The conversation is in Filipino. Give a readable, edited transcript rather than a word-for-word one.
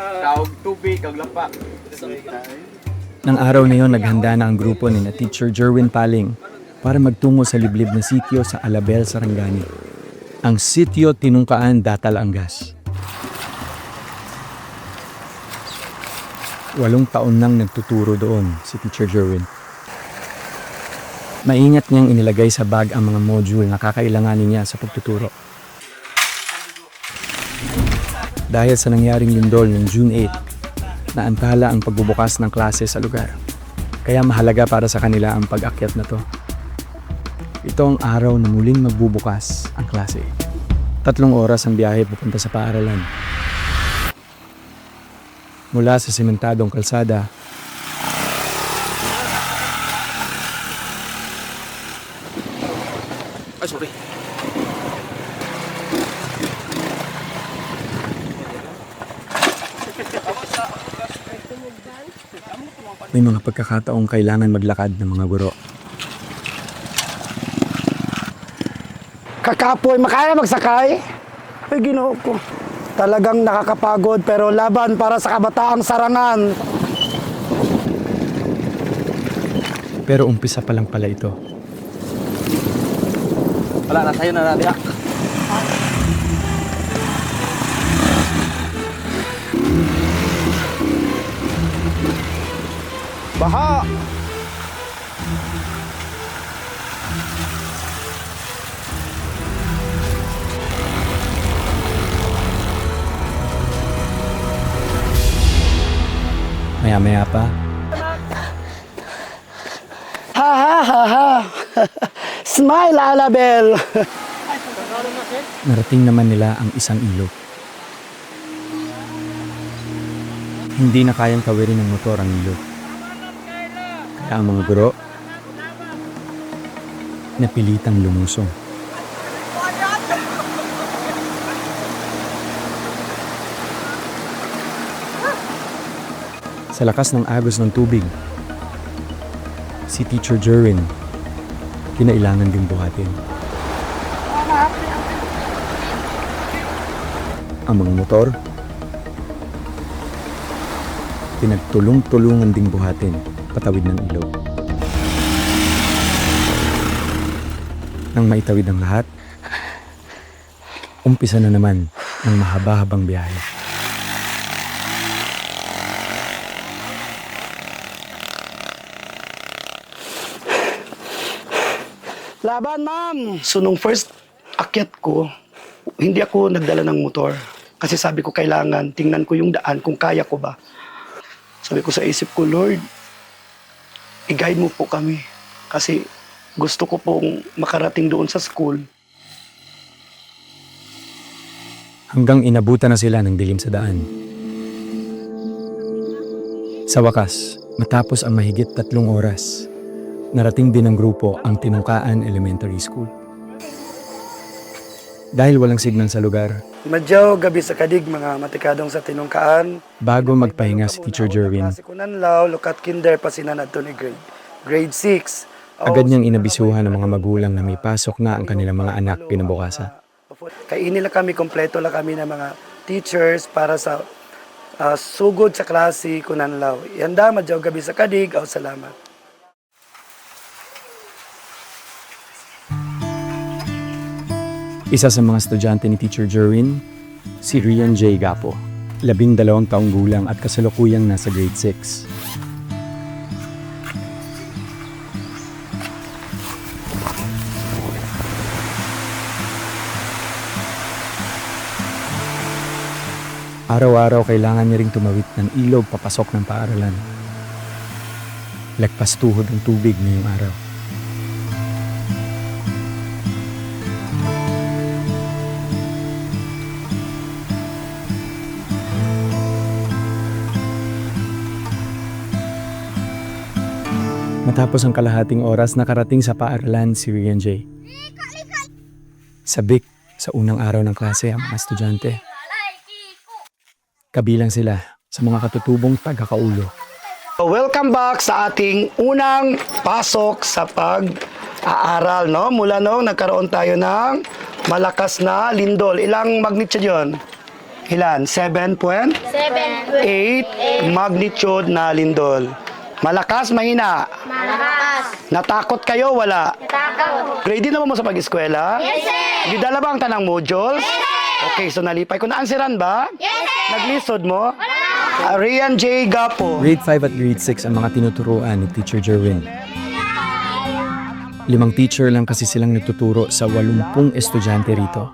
Kaog tubig, kag lapa. Nang araw na yon, naghanda na ang grupo ni na Teacher Jerwin Paling para magtungo sa liblib na sitio sa Alabel, Sarangani. Ang sitio Tinungkaan, Datalangas. 8 taon nang nagtuturo doon si Teacher Jerwin. Maingat niyang inilagay sa bag ang mga module na kakailanganin niya sa pagtuturo. Dahil sa nangyaring lindol noong June 8, naantala ang pagbubukas ng klase sa lugar. Kaya mahalaga para sa kanila ang pag-akyat na to. Ito ang araw na muling magbubukas ang klase. 3 oras ang biyahe pupunta sa paaralan. Mula sa sementadong kalsada, Sorry. may mga pagkakataong kailangan maglakad ng mga guro. Kakapoy, makaya magsakay? Ay, Ginoo ko. Talagang nakakapagod pero laban para sa kabataang Sarangan. Pero umpisa pa lang pala ito. Wala na, sayo na natin. Baha! Maya-maya pa, Ha ha ha ha. Smile, Alabel. narating naman nila ang isang ilog. Hindi na kayang tawirin ng motor ang ilog. Kaya ang mga guro, napilitang lumusong. Sa lakas ng agos ng tubig, si Teacher Jerwin, kinailangan din buhatin. Ang mga motor, pinagtulong-tulungan ding buhatin patawid ng ilog. Nang maitawid ang lahat, umpisa na naman ang mahaba-habang biyahe. Laban, ma'am. So, nung first akyat ko, hindi ako nagdala ng motor. Kasi sabi ko, kailangan, tingnan ko yung daan kung kaya ko ba. Sabi ko sa isip ko, Lord, i-guide mo po kami. Kasi gusto ko pong makarating doon sa school. Hanggang inabutan na sila ng dilim sa daan. Sa wakas, matapos ang mahigit 3 oras, narating din ng grupo ang Tinungkaan Elementary School. Dahil walang signal sa lugar, Madyaw, gabi sa kadig, mga matikadong sa Tinungkaan. bago magpahinga si Teacher Jerwin, Klase ko nanlaw, lukat kinder pa sinanad to ni grade 6. agad niyang inabisuhan ng mga magulang na may pasok na ang kanilang mga anak kinabukasan. Kaya inila kami, kompleto lang kami ng mga teachers para sa sugod sa klase ko nanlaw. Yanda, madyaw gabi sa kadig, salamat. Isa sa mga estudyante ni Teacher Jerwin, si Rian J. Gapo, 12 taong gulang at kasalukuyang nasa grade 6. Araw-araw kailangan niya ring tumawid ng ilog papasok ng paaralan. Lagpas tuhod ang tubig ngayong araw. Matapos ang kalahating oras, nakarating sa paaralan si Rian J. Sabik sa unang araw ng klase ang mga estudyante. Kabilang sila sa mga katutubong tagakaulo. Welcome back sa ating unang pasok sa pag-aaral, no? Mula nung nagkaroon tayo ng malakas na lindol. Ilang magnitude yun? Ilan? 7.8 7. magnitude na lindol. Malakas, mahina. Malakas. Natakot kayo, wala. Natakot. Ready naman mo sa pag-eskwela? Yes, sir. Gidala ba ang tanang modules? Yes, sir. Okay, so nalipay ko. Naansiran ba? Yes, sir. Naglisod mo? Rian J. Gapo. Grade 5 at grade 6 ang mga tinuturuan ni Teacher Jerwin. 5 teacher lang kasi silang nagtuturo sa 80 estudyante rito.